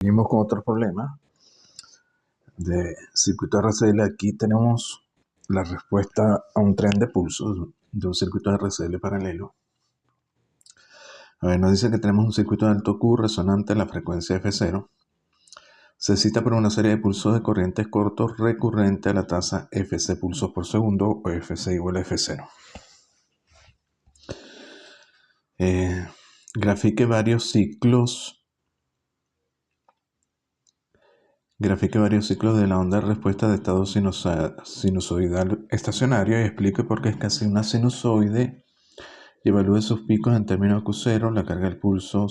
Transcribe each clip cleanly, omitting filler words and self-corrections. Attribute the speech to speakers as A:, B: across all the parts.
A: Venimos con otro problema de circuito RCL. Aquí tenemos la respuesta a un tren de pulsos de un circuito RCL paralelo. A ver, nos dice que tenemos un circuito de alto Q resonante a la frecuencia F0. Se cita por una serie de pulsos de corrientes cortos recurrente a la tasa Fc pulsos por segundo o Fc igual a F0. Grafique varios ciclos de la onda de respuesta de estado sinusoidal estacionario y explique por qué es casi una sinusoide y evalúe sus picos en términos de Q0, la carga del pulso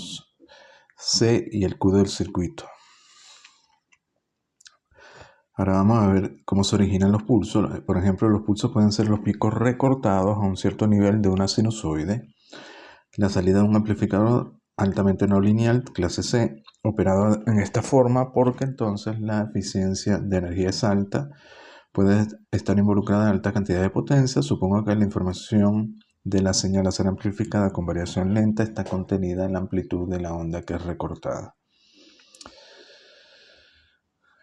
A: C y el Q del circuito. Ahora vamos a ver cómo se originan los pulsos. Por ejemplo, los pulsos pueden ser los picos recortados a un cierto nivel de una sinusoide, la salida de un amplificador altamente no lineal, clase C, operado en esta forma porque entonces la eficiencia de energía es alta, puede estar involucrada en alta cantidad de potencia. Supongo que la información de la señal a ser amplificada con variación lenta está contenida en la amplitud de la onda que es recortada.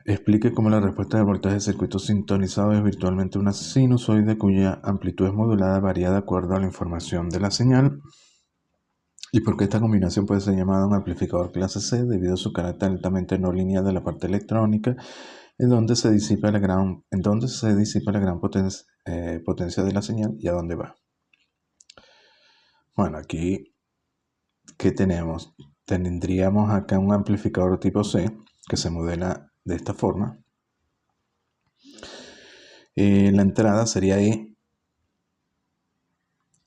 A: Explique cómo la respuesta de voltaje de circuito sintonizado es virtualmente una sinusoide cuya amplitud es modulada varía de acuerdo a la información de la señal. Y por qué esta combinación puede ser llamada un amplificador clase C debido a su carácter altamente no lineal de la parte electrónica, en donde se disipa la gran potencia de la señal y a dónde va. Bueno, aquí, ¿qué tenemos? Tendríamos acá un amplificador tipo C que se modela de esta forma. La entrada sería E,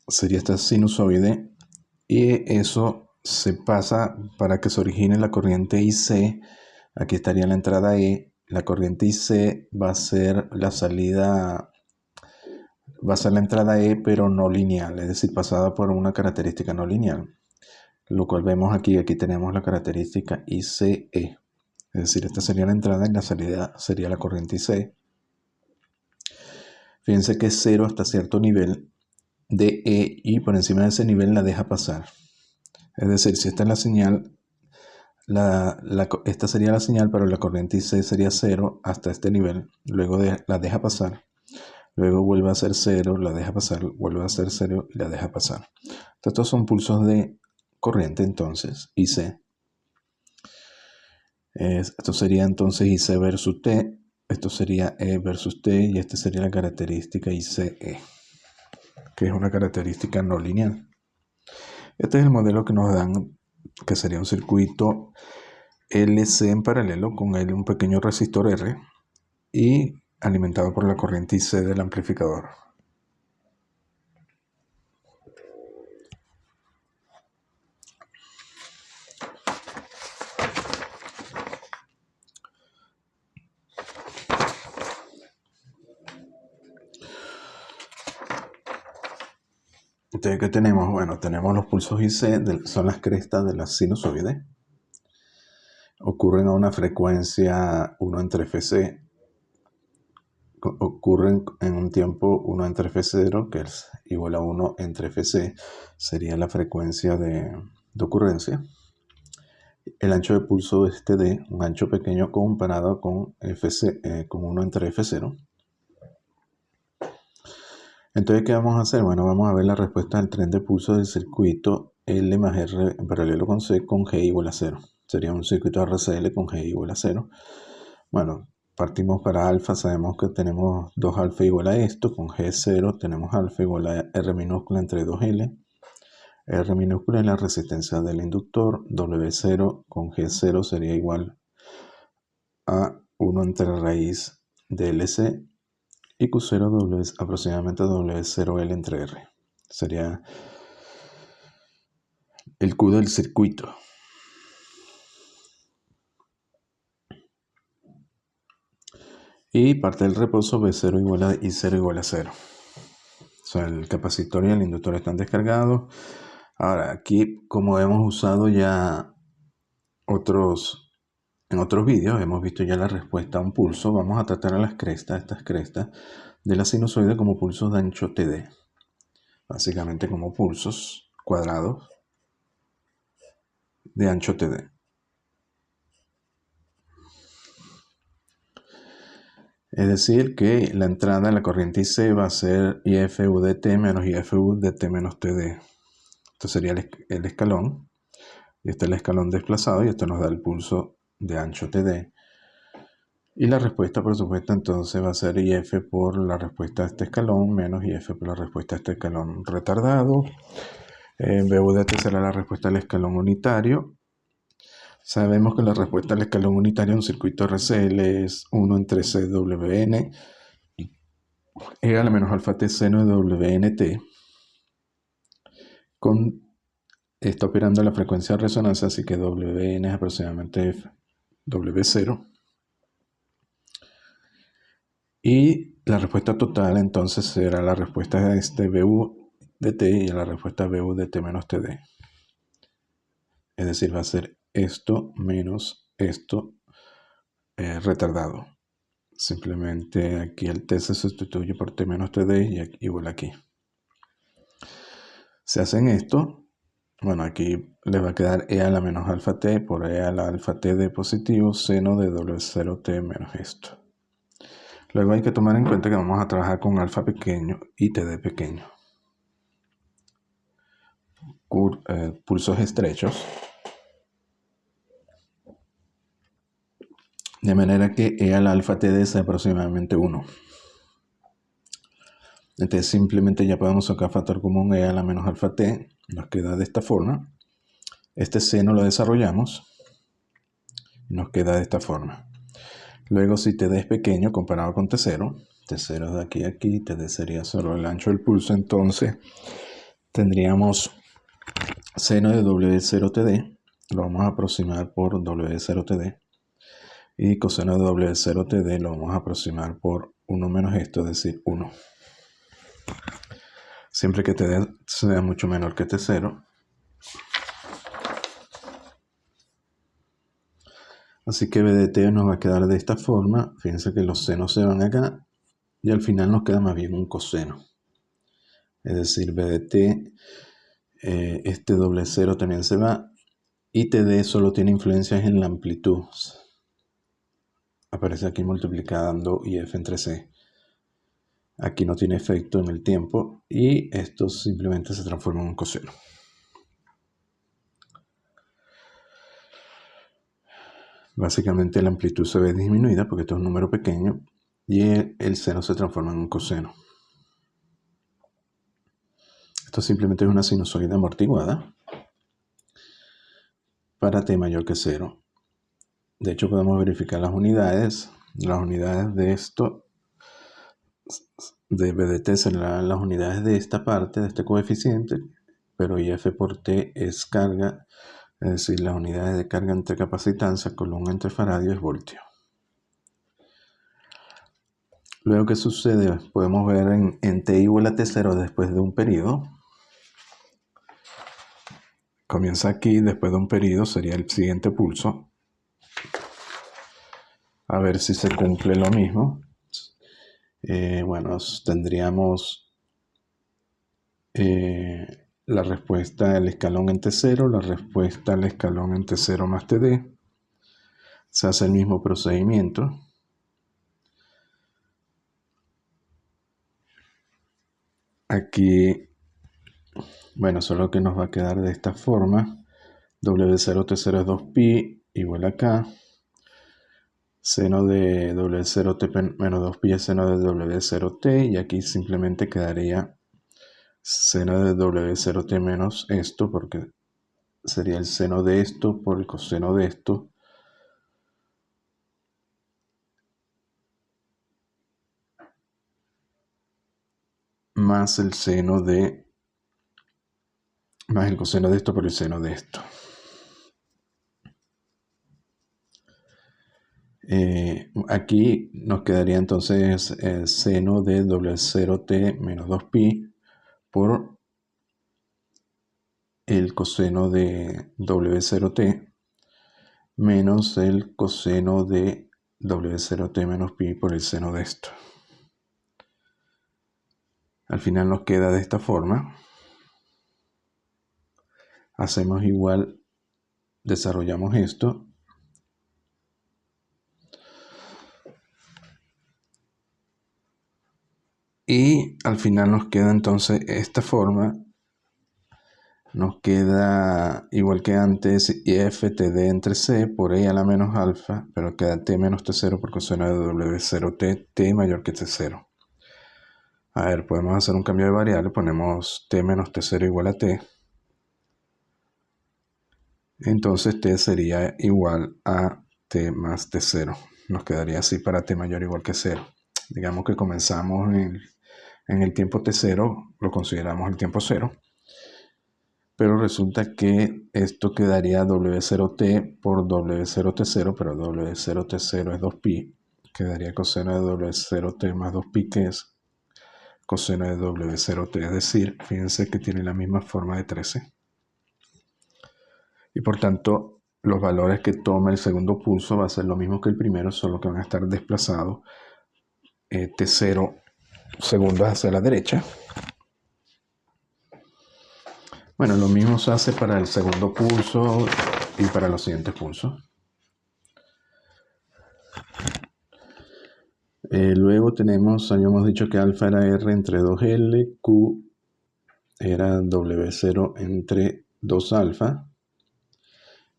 A: sería esta sinusoide, y eso se pasa para que se origine la corriente IC. Aquí estaría la entrada E, la corriente IC va a ser la salida, va a ser la entrada E pero no lineal, es decir, pasada por una característica no lineal. Lo cual vemos aquí tenemos la característica ICE. Es decir, esta sería la entrada y la salida sería la corriente IC. Fíjense que es 0 hasta cierto nivel de E y por encima de ese nivel la deja pasar. Es decir, si esta es la señal, esta sería la señal, pero la corriente IC sería 0 hasta este nivel. Luego la deja pasar. Luego vuelve a ser 0, la deja pasar, vuelve a ser 0 y la deja pasar. Estos son pulsos de corriente entonces, IC. Esto sería entonces IC versus T, esto sería E versus T y esta sería la característica ICE, que es una característica no lineal. Este es el modelo que nos dan, que sería un circuito LC en paralelo con un pequeño resistor R y alimentado por la corriente IC del amplificador. Entonces, ¿qué tenemos? Bueno, tenemos los pulsos IC, son las crestas de la sinusoide. Ocurren a una frecuencia 1 entre Fc. Ocurren en un tiempo 1 entre F0, que es igual a 1 entre Fc. Sería la frecuencia de ocurrencia. El ancho de pulso es TD, un ancho pequeño comparado con, con 1 entre F0. Entonces, ¿qué vamos a hacer? Bueno, vamos a ver la respuesta del tren de pulso del circuito L más R en paralelo con C con G igual a 0. Sería un circuito RCL con G igual a 0. Bueno, partimos para alfa, sabemos que tenemos 2 alfa igual a esto, con G0 tenemos alfa igual a R minúscula entre 2L. R minúscula es la resistencia del inductor, W0 con G0 sería igual a 1 entre raíz de LC. Y Q0 es aproximadamente W0L entre R. Sería el Q del circuito. Y parte del reposo B0 igual a I0 igual a 0. O sea, el capacitor y el inductor están descargados. Ahora, aquí, como hemos usado ya en otros vídeos, hemos visto ya la respuesta a un pulso. Vamos a tratar a estas crestas de la sinusoide como pulsos de ancho TD. Básicamente como pulsos cuadrados de ancho TD. Es decir, que la entrada de la corriente IC va a ser IFU de T menos IFU de T menos TD. Esto sería el escalón. Y este es el escalón desplazado y esto nos da el pulso de ancho TD. Y la respuesta, por supuesto, entonces va a ser IF por la respuesta a este escalón menos IF por la respuesta a este escalón retardado. BU de T será la respuesta al escalón unitario. Sabemos que la respuesta al escalón unitario en un circuito RCL es 1 entre CWN y E a la menos alfa T seno de WNT. Está operando la frecuencia de resonancia, así que WN es aproximadamente W0. Y la respuesta total entonces será la respuesta de este BU de T y la respuesta BU de T menos TD. Es decir, va a ser esto menos esto retardado. Simplemente aquí el T se sustituye por T menos TD y aquí, igual aquí. Si hacen esto, bueno, aquí les va a quedar E a la menos alfa T por E a la alfa T de positivo seno de W0T menos esto. Luego hay que tomar en cuenta que vamos a trabajar con alfa pequeño y TD pequeño. Pulsos estrechos. De manera que E al alfa TD es aproximadamente 1. Entonces simplemente ya podemos sacar factor común E a la menos alfa T. Nos queda de esta forma. Este seno lo desarrollamos. Y nos queda de esta forma. Luego si TD es pequeño comparado con T0. T0 es de aquí a aquí. TD sería solo el ancho del pulso. Entonces tendríamos seno de W0TD. Lo vamos a aproximar por W0TD. Y coseno de W0TD lo vamos a aproximar por 1 menos esto, es decir, 1. Siempre que TD sea mucho menor que T0. Así que B de T nos va a quedar de esta forma. Fíjense que los senos se van acá. Y al final nos queda más bien un coseno. Es decir, B de T, este W0 también se va. Y TD solo tiene influencias en la amplitud. Aparece aquí multiplicando IF entre C. Aquí no tiene efecto en el tiempo y esto simplemente se transforma en un coseno. Básicamente la amplitud se ve disminuida porque esto es un número pequeño y el seno se transforma en un coseno. Esto simplemente es una sinusoide amortiguada para t mayor que 0. De hecho podemos verificar las unidades. Las unidades de esto, de B de t serán las unidades de esta parte, de este coeficiente, pero IF por t es carga, es decir, las unidades de carga entre capacitancia, coulomb entre faradio es voltio. Luego, ¿qué sucede? Podemos ver en t igual a t0 después de un periodo. Comienza aquí, después de un periodo sería el siguiente pulso. A ver si se cumple lo mismo. Bueno, tendríamos la respuesta al escalón en T0, la respuesta al escalón en T0 más TD. Se hace el mismo procedimiento. Aquí, bueno, solo que nos va a quedar de esta forma. W0 T0 es 2pi, igual acá. Seno de W0T menos 2pi es seno de W0T. Y aquí simplemente quedaría seno de W0T menos esto, porque sería el seno de esto por el coseno de esto. Más el seno de... más el coseno de esto por el seno de esto. Aquí nos quedaría entonces el seno de W0T menos 2pi por el coseno de W0T menos el coseno de W0T menos pi por el seno de esto. Al final nos queda de esta forma. Hacemos igual, desarrollamos esto. Y al final nos queda entonces esta forma. Nos queda igual que antes f td entre c por e a la menos alfa, pero queda t menos t0 por coseno de w0t, t mayor que t0. A ver, podemos hacer un cambio de variable, ponemos t menos t0 igual a t. Entonces t sería igual a t más t0. Nos quedaría así para t mayor o igual que 0. Digamos que comenzamos en el tiempo t0, lo consideramos el tiempo 0. Pero resulta que esto quedaría W0t por W0t0, pero W0t0 es 2pi. Quedaría coseno de W0t más 2pi, que es coseno de W0t. Es decir, fíjense que tiene la misma forma de 13. Y por tanto, los valores que toma el segundo pulso va a ser lo mismo que el primero, solo que van a estar desplazados t0 segundos hacia la derecha. Bueno, lo mismo se hace para el segundo pulso y para los siguientes pulsos. Luego habíamos dicho que alfa era R entre 2L, Q era W0 entre 2 alfa,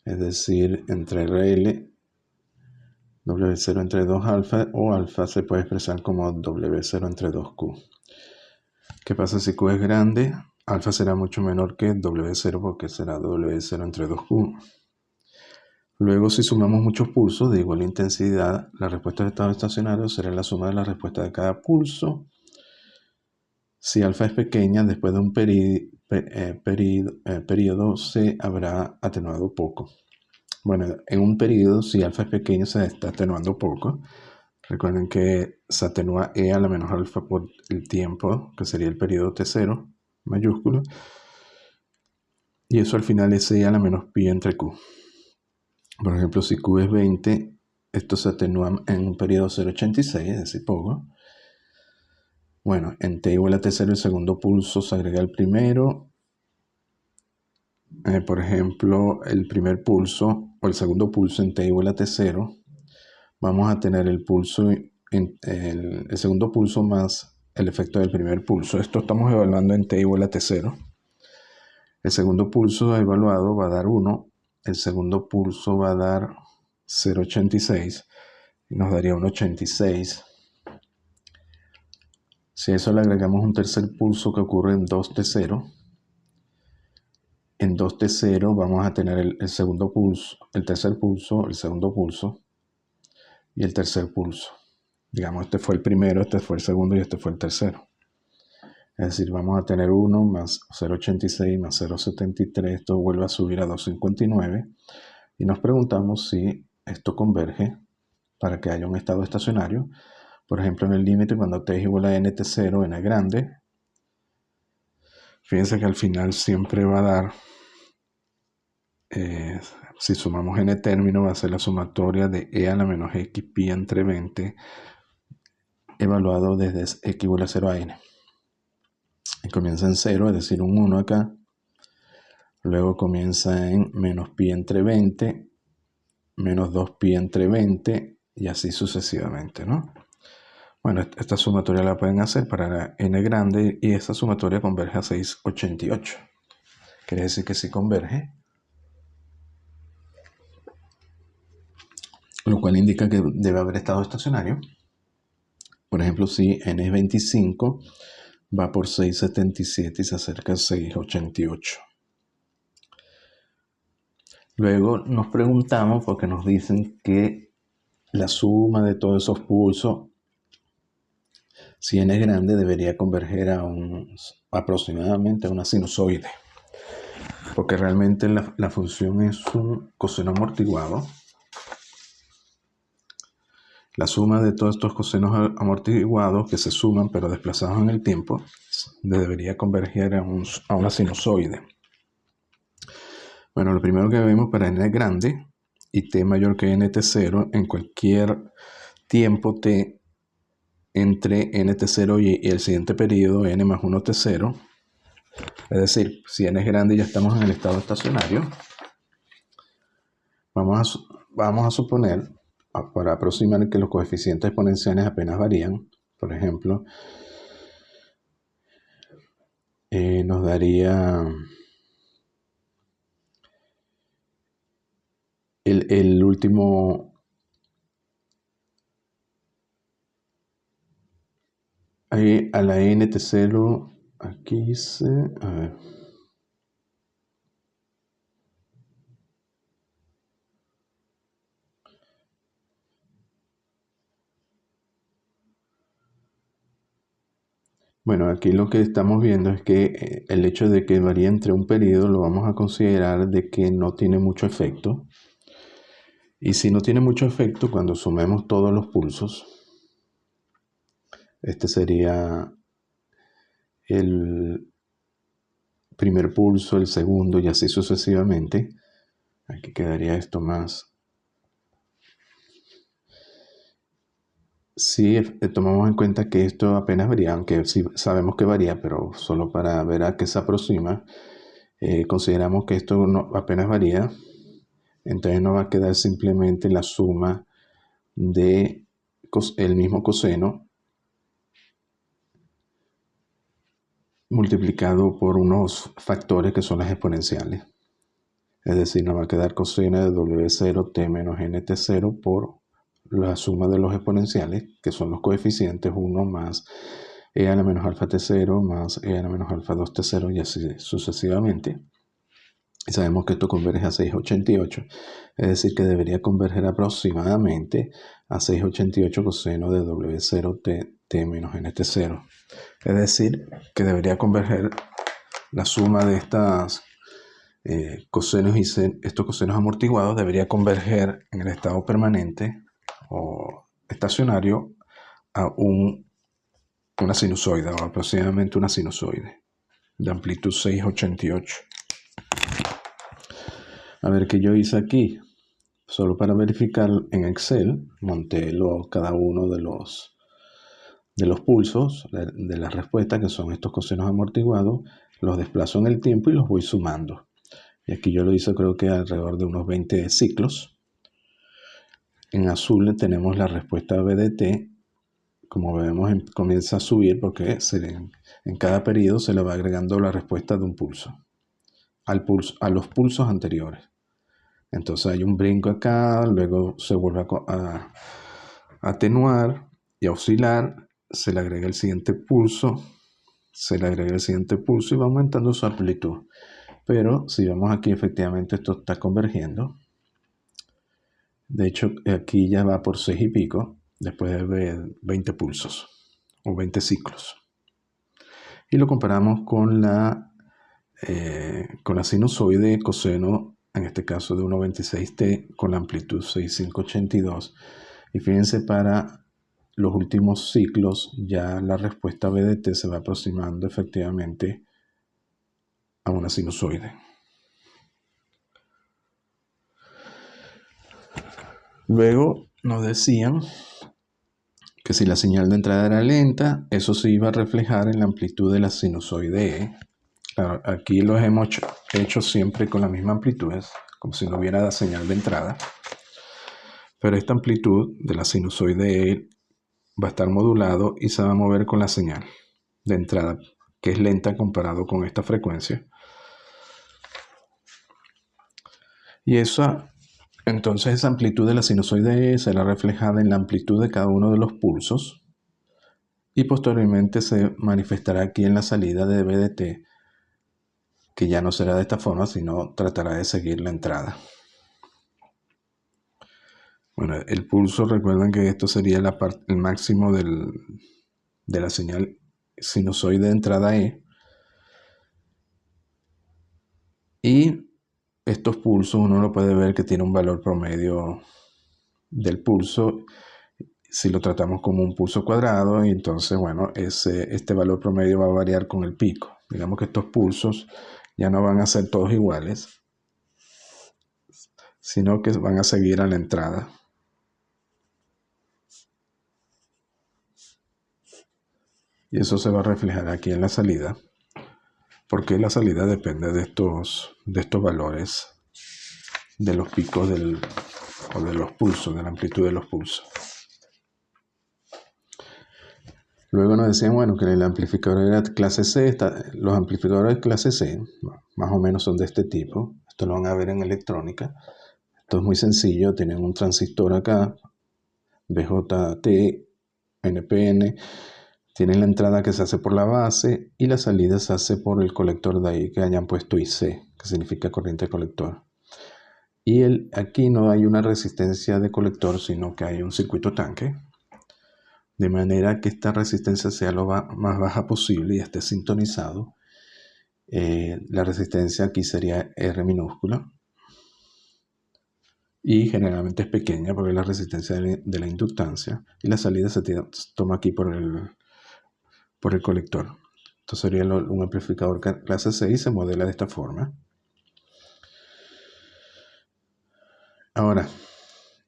A: es decir, entre RL, W0 entre 2 alfa, o alfa se puede expresar como W0 entre 2Q. ¿Qué pasa si Q es grande? Alfa será mucho menor que W0 porque será W0 entre 2Q. Luego, si sumamos muchos pulsos de igual intensidad, la respuesta de estado estacionario será la suma de la respuesta de cada pulso. Si alfa es pequeña, después de un periodo se habrá atenuado poco. Bueno, en un periodo, si alfa es pequeño, se está atenuando poco. Recuerden que se atenúa e a la menos alfa por el tiempo, que sería el periodo t0 mayúsculo. Y eso al final es e a la menos pi entre q. Por ejemplo, si q es 20, esto se atenúa en un periodo 0,86, es decir, poco. Bueno, en t igual a t0 el segundo pulso se agrega al primero. Por ejemplo, el primer pulso o el segundo pulso en t igual a t0, vamos a tener el segundo pulso más el efecto del primer pulso. Esto estamos evaluando en t igual a t0. El segundo pulso evaluado va a dar 1, el segundo pulso va a dar 0,86 y nos daría 1,86. Si a eso le agregamos un tercer pulso que ocurre en 2t0, en 2t0 vamos a tener el segundo pulso, el tercer pulso, el segundo pulso y el tercer pulso. Digamos, este fue el primero, este fue el segundo y este fue el tercero. Es decir, vamos a tener 1 más 0,86 más 0,73, esto vuelve a subir a 2,59 y nos preguntamos si esto converge para que haya un estado estacionario. Por ejemplo, en el límite cuando t es igual a nt0, n grande, fíjense que al final siempre va a dar, si sumamos n término, va a ser la sumatoria de e a la menos x pi entre 20, evaluado desde x igual a 0 a n. Y comienza en 0, es decir, un 1 acá. Luego comienza en menos pi entre 20, menos 2 pi entre 20, y así sucesivamente, ¿no? Bueno, esta sumatoria la pueden hacer para la n grande y esta sumatoria converge a 6,88. Quiere decir que sí converge, lo cual indica que debe haber estado estacionario. Por ejemplo, si n es 25, va por 6,77 y se acerca a 6,88. Luego nos preguntamos, porque nos dicen que la suma de todos esos pulsos, si n es grande, debería converger a aproximadamente a una sinusoide. Porque realmente la función es un coseno amortiguado. La suma de todos estos cosenos amortiguados que se suman pero desplazados en el tiempo debería converger a una sinusoide. Bueno, lo primero que vemos para n grande y t mayor que nt0 en cualquier tiempo t entre nt0 y el siguiente periodo n más 1 t0, es decir, si n es grande y ya estamos en el estado estacionario, vamos a suponer, para aproximar que los coeficientes exponenciales apenas varían. Por ejemplo, nos daría el último, ahí a la NT0, aquí dice, a ver. Bueno, aquí lo que estamos viendo es que el hecho de que varíe entre un periodo lo vamos a considerar de que no tiene mucho efecto. Y si no tiene mucho efecto, cuando sumemos todos los pulsos, este sería el primer pulso, el segundo y así sucesivamente. Aquí quedaría esto más. Si tomamos en cuenta que esto apenas varía, aunque sí sabemos que varía, pero solo para ver a qué se aproxima, consideramos que esto apenas varía, entonces nos va a quedar simplemente la suma de el mismo coseno multiplicado por unos factores que son las exponenciales. Es decir, nos va a quedar coseno de W0 t menos nt0 por la suma de los exponenciales, que son los coeficientes 1 más e a la menos alfa t0 más e a la menos alfa 2t0 y así sucesivamente. Y sabemos que esto converge a 6,88, es decir, que debería converger aproximadamente a 6,88 coseno de W0 t menos nt0. Es decir, que debería converger la suma de estas cosenos y estos cosenos amortiguados debería converger en el estado permanente o estacionario a una sinusoide o aproximadamente una sinusoide de amplitud 6,88. A ver qué yo hice aquí. Solo para verificar en Excel, monté cada uno de los pulsos de la respuesta, que son estos cosenos amortiguados, los desplazo en el tiempo y los voy sumando. Y aquí yo lo hice creo que alrededor de unos 20 ciclos. En azul tenemos la respuesta BDT. Como vemos, comienza a subir porque en cada periodo se le va agregando la respuesta de un pulso a los pulsos anteriores. Entonces hay un brinco acá, luego se vuelve a atenuar y a oscilar, se le agrega el siguiente pulso, y va aumentando su amplitud. Pero si vemos aquí, efectivamente esto está convergiendo. De hecho, aquí ya va por 6 y pico, después de 20 pulsos o 20 ciclos. Y lo comparamos con la sinusoide coseno, en este caso de 1,26t, con la amplitud 6,582. Y fíjense, para los últimos ciclos ya la respuesta BDT se va aproximando efectivamente a una sinusoide. Luego nos decían que si la señal de entrada era lenta, eso se iba a reflejar en la amplitud de la sinusoide. Claro, aquí los hemos hecho siempre con la misma amplitud, como si no hubiera señal de entrada. Pero esta amplitud de la sinusoide va a estar modulado y se va a mover con la señal de entrada, que es lenta comparado con esta frecuencia. Y entonces esa amplitud de la sinusoide será reflejada en la amplitud de cada uno de los pulsos y posteriormente se manifestará aquí en la salida de BDT, que ya no será de esta forma, sino tratará de seguir la entrada. Bueno, el pulso, recuerden que esto sería el máximo de la señal sinusoide de entrada E. Y estos pulsos uno lo puede ver que tiene un valor promedio del pulso si lo tratamos como un pulso cuadrado, y entonces, bueno, este valor promedio va a variar con el pico. Digamos que estos pulsos ya no van a ser todos iguales, sino que van a seguir a la entrada. Y eso se va a reflejar aquí en la salida, porque la salida depende de estos valores de los picos o de los pulsos, de la amplitud de los pulsos. Luego nos decían, bueno, que el amplificador era clase C. Los amplificadores de clase C, más o menos son de este tipo. Esto lo van a ver en electrónica. Esto es muy sencillo. Tienen un transistor acá, BJT, NPN. Tienen la entrada que se hace por la base y la salida se hace por el colector de ahí que hayan puesto IC, que significa corriente de colector. Y aquí no hay una resistencia de colector, sino que hay un circuito tanque, de manera que esta resistencia sea lo más baja posible y esté sintonizado. La resistencia aquí sería R minúscula y generalmente es pequeña porque es la resistencia de la inductancia, y la salida se toma aquí por el colector. Esto sería un amplificador clase C y se modela de esta forma. Ahora,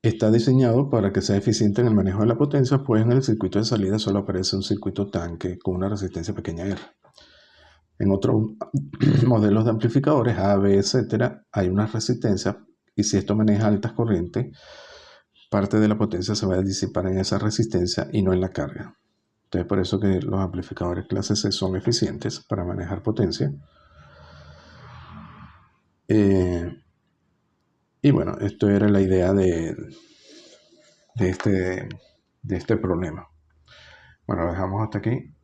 A: está diseñado para que sea eficiente en el manejo de la potencia, pues en el circuito de salida solo aparece un circuito tanque con una resistencia pequeña R. En otros modelos de amplificadores, A, B, etcétera, hay una resistencia, y si esto maneja altas corrientes, parte de la potencia se va a disipar en esa resistencia y no en la carga. Entonces, por eso que los amplificadores clase C son eficientes para manejar potencia. Y bueno, esto era la idea de este problema. Bueno, lo dejamos hasta aquí.